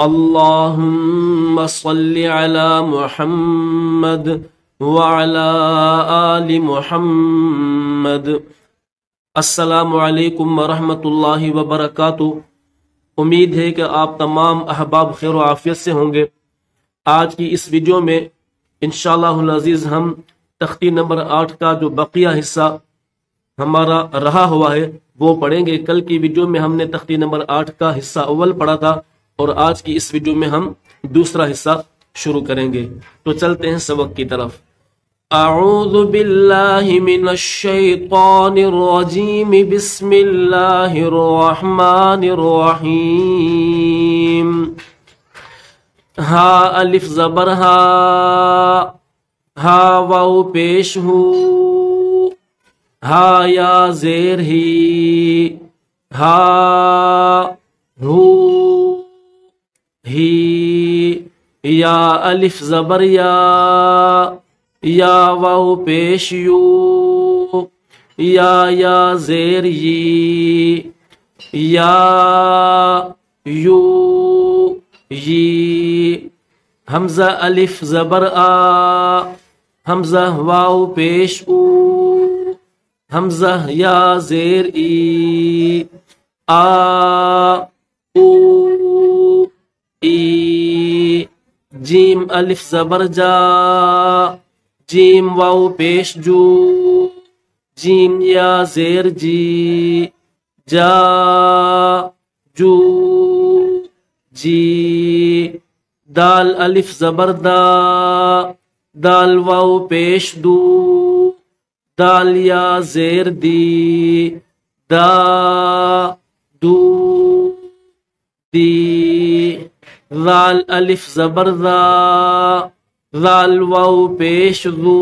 اللهم صل على محمد وعلى آل محمد۔ السلام علیکم ورحمۃ اللہ وبرکاتہ۔ امید ہے کہ آپ تمام احباب خیر و عافیت سے ہوں گے۔ آج کی اس ویڈیو میں انشاءاللہ العزیز ہم تختی نمبر 8 کا جو بقیہ حصہ ہمارا رہا ہوا ہے وہ پڑھیں گے۔ کل کی ویڈیو میں ہم نے تختی نمبر 8 کا حصہ اول پڑھا تھا اور آج کی اس ویڈیو میں ہم دوسرا حصہ شروع کریں گے۔ تو چلتے ہیں سبق کی طرف۔ اعوذ باللہ من الشیطان الرجیم، بسم اللہ الرحمن الرحیم۔ ہا الف زبر ہا، ہا واو پیش ہو، ہا یا زیر ہی، ہا ہو ہی، یا الف زبر یا واو پیش یو، یا زیر یی، یا یو یی، حمزہ الف زبر آ، حمزہ واو پیش او، حمزہ یا زیر ای، آ او ای، جیم الف زبر جا، جیم واو پیش جو، جیم یا زیر جی، جا جو جی، دال الف زبر دا، دال واو پیش دو، دال یا زیر دی، دا دو دی، ذال الف زبر ذا، ذال واو پیش ذو،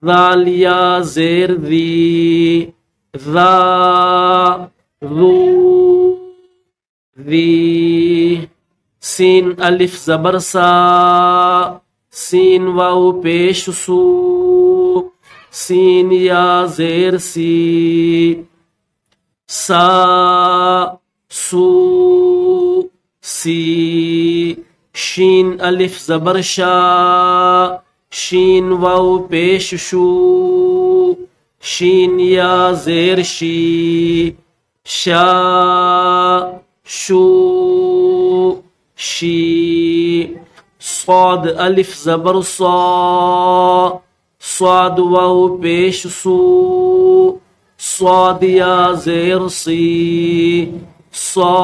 ذال یا زیر ذی، ذا ذو ذی، سین الف زبر سا، سین واو پیش سو، سین یا زیر سی، سا سو سی، شین الف زبر شا، شین واو پیش شو، شین یا زیر شی، شا شو شی، صاد الف زبر صا، صاد واو پیش سو، صاد یا زیر سی، صا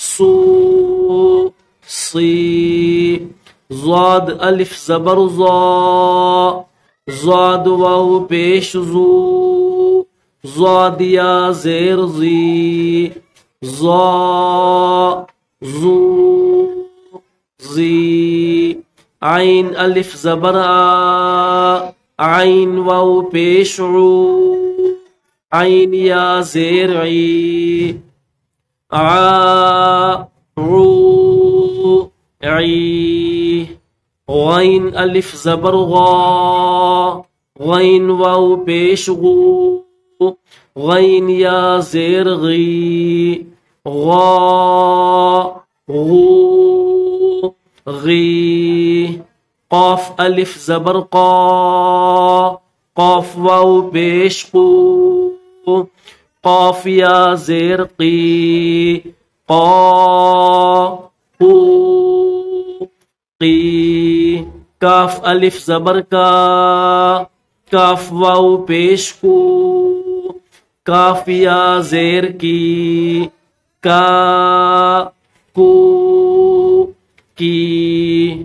سو سی، ضاد الف زبر ضا، ضاد واو پیش زو، ضاد یا زیر زی، ضا زو زی، عین الف زبر آ، عین واو پیش عو، عین یا زیر عی، عا عو عی، غین الف زبر غا، غین واو پیش غو، غین یا زیر غی، غا غو غی، قاف الف زبر قا، قاف واو پیش قو، قاف یا زیر قی، قا قو قی، کاف الف زبر کا، کاف واو پیش کو، کاف یا زیر کی، کا کو کی،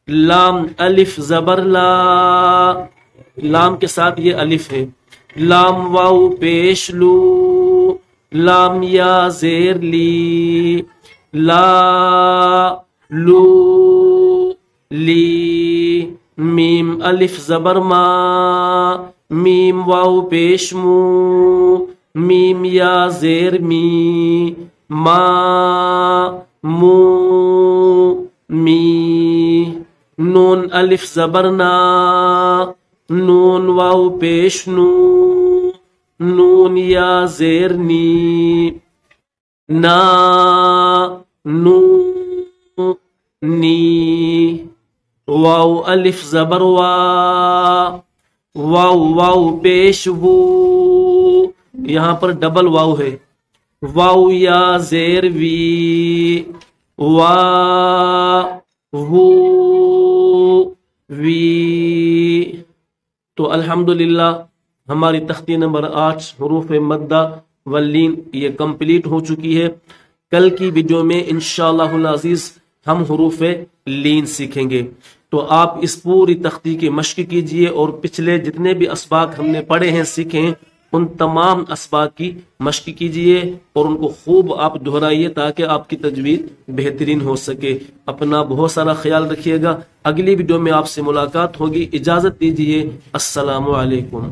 لام الف زبر لا، لام کے ساتھ یہ الف ہے، لام واو پیش لو، لام یا زیر لی، لا لو لی، میم الف زبر ما، میم واو پیش مو، میم یا زیر می، ما مو می، نون الف زبر نا، نون واو پیش نو، نون یا زیر نی، نا نو نی، واو الف زبر وا، واو واو پیش وو، یہاں پر ڈبل واو ہے، واو یا زیر وی، وا وو وی۔ تو الحمدللہ ہماری تختی نمبر 8 حروف مدہ واللین یہ کمپلیٹ ہو چکی ہے۔ کل کی ویڈیو میں انشاءاللہ العزیز ہم حروف لین سیکھیں گے، تو آپ اس پوری تختی کی مشق کیجئے اور پچھلے جتنے بھی اسباق ہم نے پڑھے ہیں سیکھے ہیں ان تمام اسباق کی مشق کیجئے اور ان کو خوب آپ دہرائیے تاکہ آپ کی تجوید بہترین ہو سکے۔ اپنا بہت سارا خیال رکھیے گا، اگلی ویڈیو میں آپ سے ملاقات ہوگی، اجازت دیجئے، السلام علیکم۔